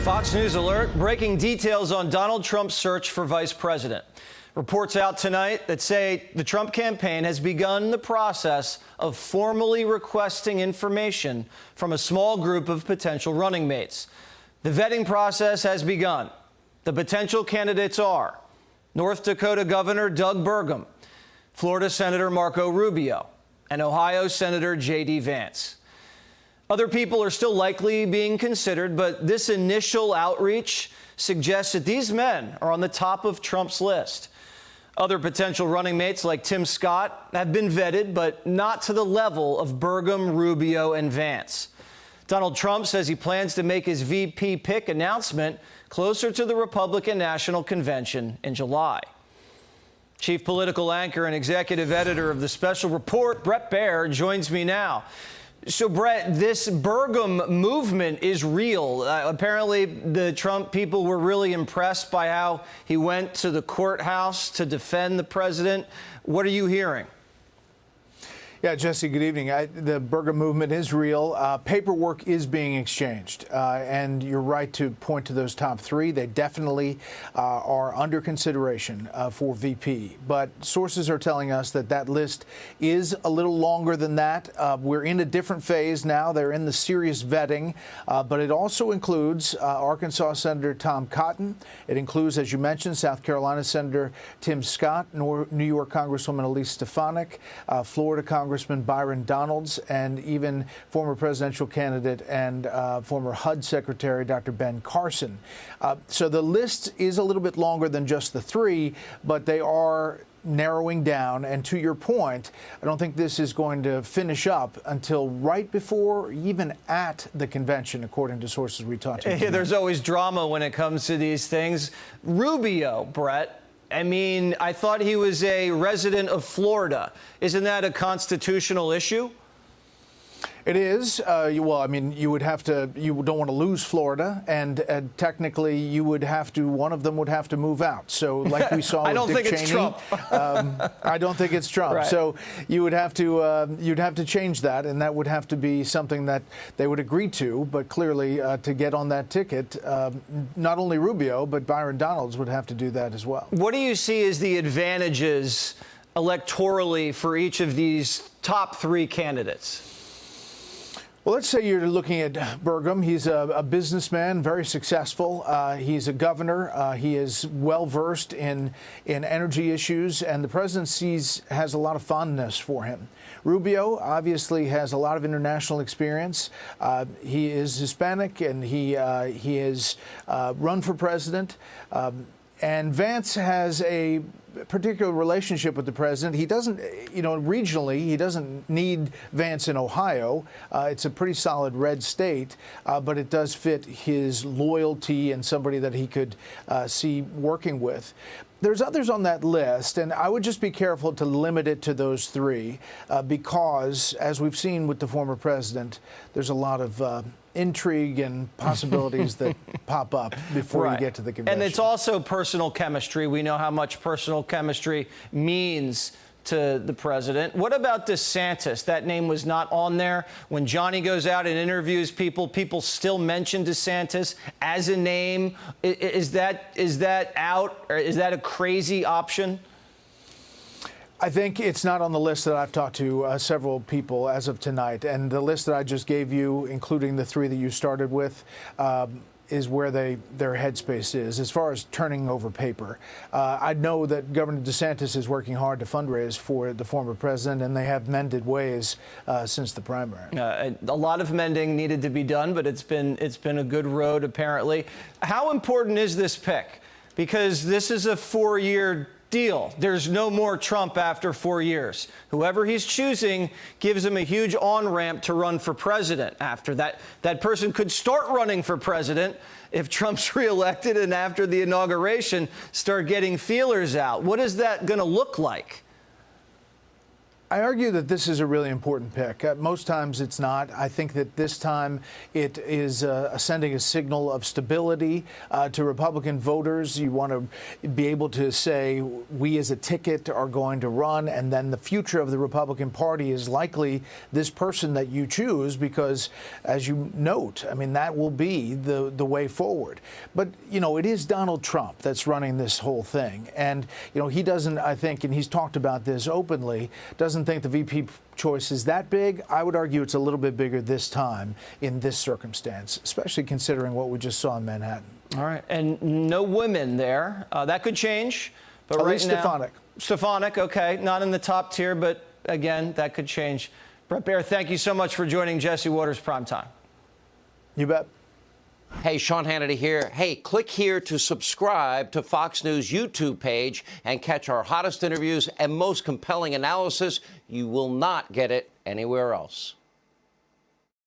Fox News alert, breaking details on Donald Trump's search for vice president. Reports out tonight that say the Trump campaign has begun the process of formally requesting information from a small group of potential running mates. The vetting process has begun. The potential candidates are North Dakota Governor Doug Burgum, Florida Senator Marco Rubio, and Ohio Senator J.D. Vance. Other people are still likely being considered, but this initial outreach suggests that these men are on the top of Trump's list. Other potential running mates like Tim Scott have been vetted, but not to the level of Burgum, Rubio, and Vance. Donald Trump says he plans to make his VP pick announcement closer to the Republican National Convention in July. Chief political anchor and executive editor of the Special Report, Bret Baier, joins me now. So, Bret, this Burgum movement is real. Apparently, the Trump people were really impressed by how he went to the courthouse to defend the president. What are you hearing? Yeah, Jesse, good evening. The Burgum movement is real. Paperwork is being exchanged. And you're right to point to those top three. They definitely are under consideration for VP. But sources are telling us that that list is a little longer than that. We're in a different phase now. They're in the serious vetting. But it also includes Arkansas Senator Tom Cotton. It includes, as you mentioned, South Carolina Senator Tim Scott, New York Congresswoman Elise Stefanik, Florida Congressman Byron Donalds, and even former presidential candidate and former HUD Secretary Dr. Ben Carson. So the list is a little bit longer than just the three, but they are narrowing down. And to your point, I don't think this is going to finish up until right before, even at the convention, according to sources we talked to. There's always drama when it comes to these things. Rubio, Bret, I mean, I thought he was a resident of Florida. Isn't that a constitutional issue? It is. Well, I mean, you don't want to lose Florida, and technically you would have to, one of them would have to move out. So like we saw with Dick Cheney. It's Trump. I don't think it's Trump. Right. So you would have to, you'd have to change that, and that would have to be something that they would agree to. But clearly, to get on that ticket, not only Rubio, but Byron Donalds would have to do that as well. What do you see as the advantages electorally for each of these top three candidates? Well, let's say you're looking at Burgum. He's a businessman, very successful. He's a governor. He is well-versed in energy issues, and the presidency has a lot of fondness for him. Rubio obviously has a lot of international experience. He is Hispanic, and he has run for president. And Vance has a particular relationship with the president. He doesn't, regionally, he doesn't need Vance in Ohio. It's a pretty solid red state, but it does fit his loyalty and somebody that he could see working with. There's others on that list, and I would just be careful to limit it to those three because, as we've seen with the former president, there's a lot of intrigue and possibilities that pop up before you get to the convention. And it's also personal chemistry. We know how much personal chemistry means to the president. What about DeSantis? That name was not on there. When Johnny goes out and interviews people, people still mention DeSantis as a name. Is that out, or is that a crazy option? I think it's not on the list that I've talked to several people as of tonight. And the list that I just gave you, including the three that you started with, is where their headspace is as far as turning over paper. I know that Governor DeSantis is working hard to fundraise for the former president, and they have mended ways since the primary. A lot of mending needed to be done, but it's been a good road, apparently. How important is this pick? Because this is a 4-year deal. There's no more Trump after 4 years. Whoever he's choosing gives him a huge on-ramp to run for president after that. That person could start running for president if Trump's reelected, and after the inauguration, start getting feelers out. What is that going to look like? I argue that this is a really important pick. Most times it's not. I think that this time it is sending a signal of stability to Republican voters. You want to be able to say, we as a ticket are going to run, and then the future of the Republican Party is likely this person that you choose, because, as you note, I mean, that will be the way forward. But, you know, it is Donald Trump that's running this whole thing. And, you know, he doesn't, I think, and he's talked about this openly, doesn't think the VP choice is that big. I would argue it's a little bit bigger this time in this circumstance, especially considering what we just saw in Manhattan. All right. And no women there. That could change. But At right least now, Stefanik. Stefanik, okay. Not in the top tier, but again, that could change. Bret Baier, thank you so much for joining Jesse Watters Primetime. You bet. Hey, Sean Hannity here. Hey, click here to subscribe to Fox News YouTube page and catch our hottest interviews and most compelling analysis. You will not get it anywhere else.